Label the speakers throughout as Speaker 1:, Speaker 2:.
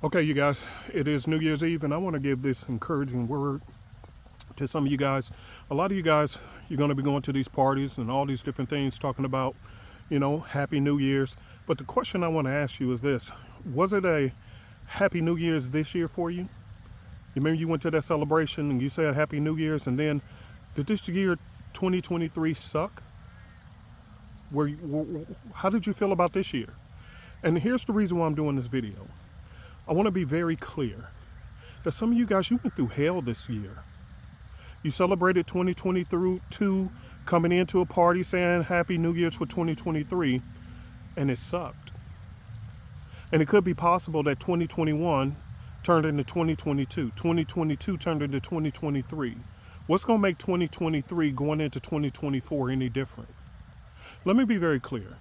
Speaker 1: Okay, you guys, it is New Year's Eve, and I want to give this encouraging word to some of you guys. A lot of you guys, you're going to be going to these parties and all these different things talking about, Happy New Year's. But the question I want to ask you is this: was it a Happy New Year's this year for you? You remember you went to that celebration and you said Happy New Year's, and then did this year 2023 suck? How did you feel about this year? And here's the reason why I'm doing this video. I want to be very clear that some of you guys, you went through hell this year. You celebrated 2022 coming into a party saying Happy New Year's for 2023, and it sucked. And it could be possible that 2021 turned into 2022. 2022 turned into 2023. What's going to make 2023 going into 2024 any different? Let me be very clear.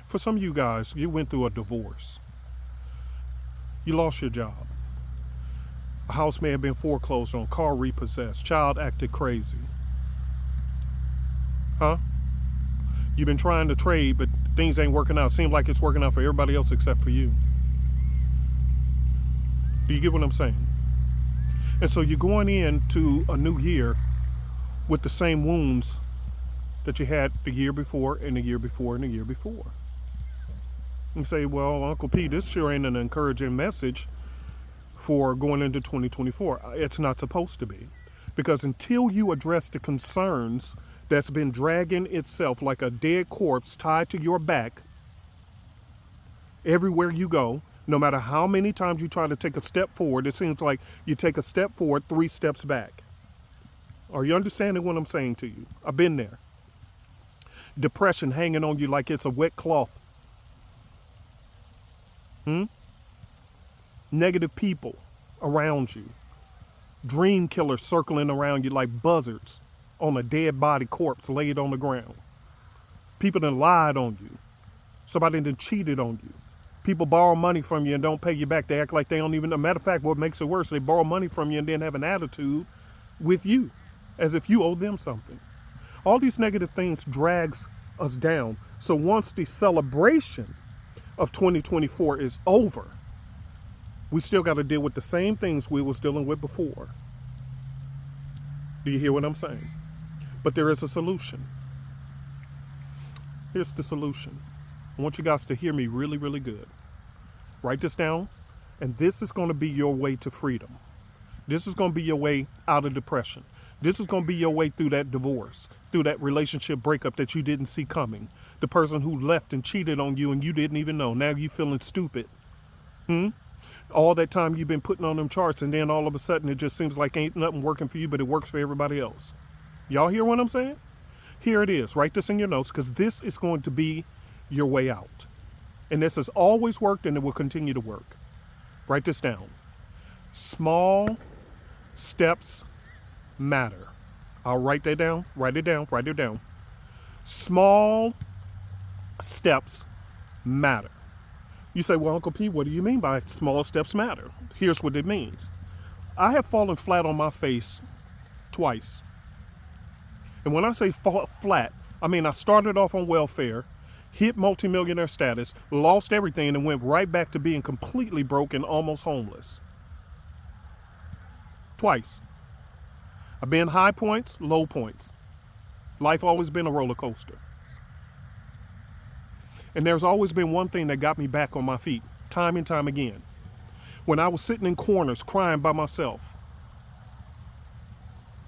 Speaker 1: For some of you guys, you went through a divorce. You lost your job. A house may have been foreclosed on, car repossessed, child acted crazy. Huh? You've been trying to trade, but things ain't working out. Seems like it's working out for everybody else except for you. Do you get what I'm saying? And so you're going into a new year with the same wounds that you had the year before and the year before and the year before. You say, well, Uncle P, this sure ain't an encouraging message for going into 2024. It's not supposed to be. Because until you address the concerns that's been dragging itself like a dead corpse tied to your back everywhere you go, no matter how many times you try to take a step forward, it seems like you take a step forward, 3 steps back. Are you understanding what I'm saying to you? I've been there. Depression hanging on you like it's a wet cloth. Negative people around you. Dream killers circling around you like buzzards on a dead body corpse laid on the ground. People that lied on you. Somebody that cheated on you. People borrow money from you and don't pay you back. They act like they don't even know. Matter of fact, what makes it worse, they borrow money from you and then have an attitude with you as if you owe them something. All these negative things drags us down. So once the celebration of 2024 is over, we still got to deal with the same things we was dealing with before. Do you hear what I'm saying? But there is a solution. Here's the solution. I want you guys to hear me really, really good. Write this down, and this is going to be your way to freedom. This is going to be your way out of depression. This is going to be your way through that divorce, through that relationship breakup that you didn't see coming. The person who left and cheated on you and you didn't even know. Now you feeling stupid. All that time you've been putting on them charts, and then all of a sudden it just seems like ain't nothing working for you, but it works for everybody else. Y'all hear what I'm saying? Here it is. Write this in your notes, because this is going to be your way out. And this has always worked, and it will continue to work. Write this down. Small steps matter. I'll write that down. Write it down. Small steps matter. You say, well, Uncle P, what do you mean by small steps matter? Here's what it means. I have fallen flat on my face twice. And when I say flat, I mean I started off on welfare, hit multimillionaire status, lost everything, and went right back to being completely broke and almost homeless. Twice. I've been high points, low points. Life always been a roller coaster. And there's always been one thing that got me back on my feet, time and time again. When I was sitting in corners crying by myself,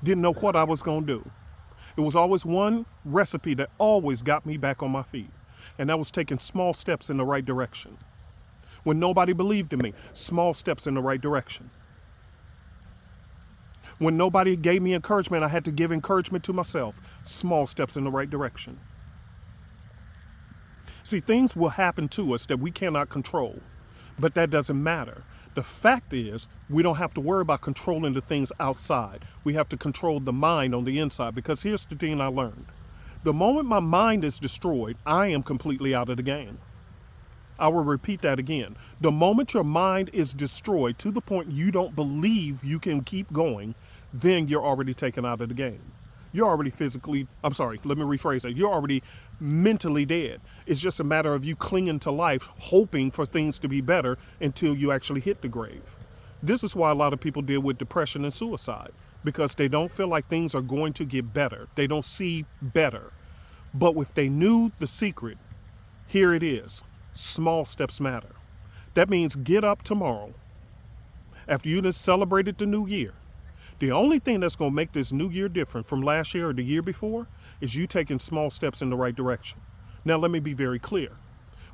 Speaker 1: didn't know what I was going to do. It was always one recipe that always got me back on my feet, and that was taking small steps in the right direction. When nobody believed in me, small steps in the right direction. When nobody gave me encouragement, I had to give encouragement to myself. Small steps in the right direction. See, things will happen to us that we cannot control, but that doesn't matter. The fact is, we don't have to worry about controlling the things outside. We have to control the mind on the inside, because here's the thing I learned. The moment my mind is destroyed, I am completely out of the game. I will repeat that again. The moment your mind is destroyed to the point you don't believe you can keep going, then you're already taken out of the game. You're already physically, I'm sorry, let me rephrase that. You're already mentally dead. It's just a matter of you clinging to life, hoping for things to be better until you actually hit the grave. This is why a lot of people deal with depression and suicide, because they don't feel like things are going to get better. They don't see better. But if they knew the secret, here it is. Small steps matter. That means get up tomorrow after you just celebrated the new year. The only thing that's going to make this new year different from last year or the year before is you taking small steps in the right direction. Now, let me be very clear.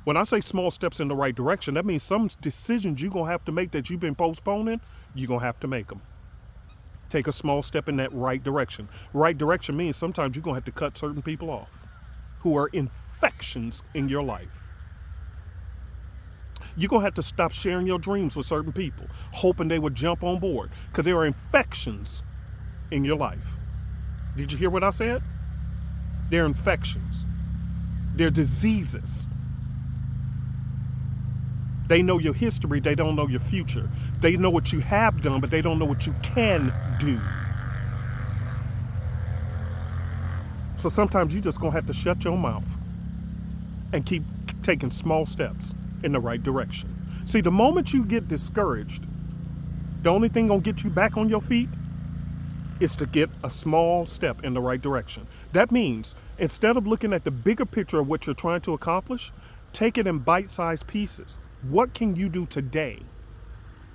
Speaker 1: When I say small steps in the right direction, that means some decisions you're going to have to make that you've been postponing, you're going to have to make them. Take a small step in that right direction. Right direction means sometimes you're going to have to cut certain people off who are infections in your life. You're going to have to stop sharing your dreams with certain people, hoping they would jump on board, because there are infections in your life. Did you hear what I said? They're infections. They're diseases. They know your history, they don't know your future. They know what you have done, but they don't know what you can do. So sometimes you just going to have to shut your mouth and keep taking small steps in the right direction. See, the moment you get discouraged, the only thing gonna get you back on your feet is to get a small step in the right direction. That means instead of looking at the bigger picture of what you're trying to accomplish, take it in bite-sized pieces. What can you do today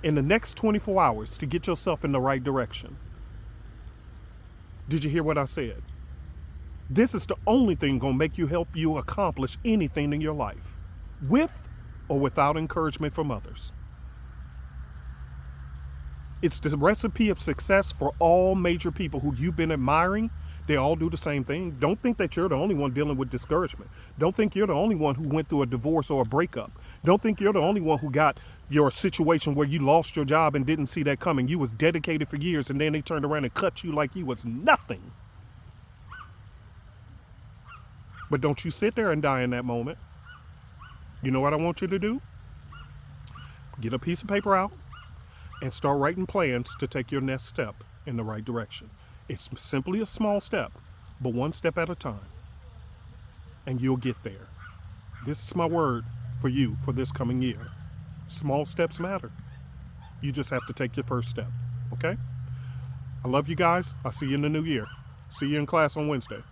Speaker 1: in the next 24 hours to get yourself in the right direction? Did you hear what I said? This is the only thing gonna make you help you accomplish anything in your life, with or without encouragement from others. It's the recipe of success for all major people who you've been admiring. They all do the same thing. Don't think that you're the only one dealing with discouragement. Don't think you're the only one who went through a divorce or a breakup. Don't think you're the only one who got your situation where you lost your job and didn't see that coming. You was dedicated for years and then they turned around and cut you like you was nothing. But don't you sit there and die in that moment. You know what I want you to do? Get a piece of paper out and start writing plans to take your next step in the right direction. It's simply a small step, but one step at a time. And you'll get there. This is my word for you for this coming year. Small steps matter. You just have to take your first step, okay? I love you guys. I'll see you in the new year. See you in class on Wednesday.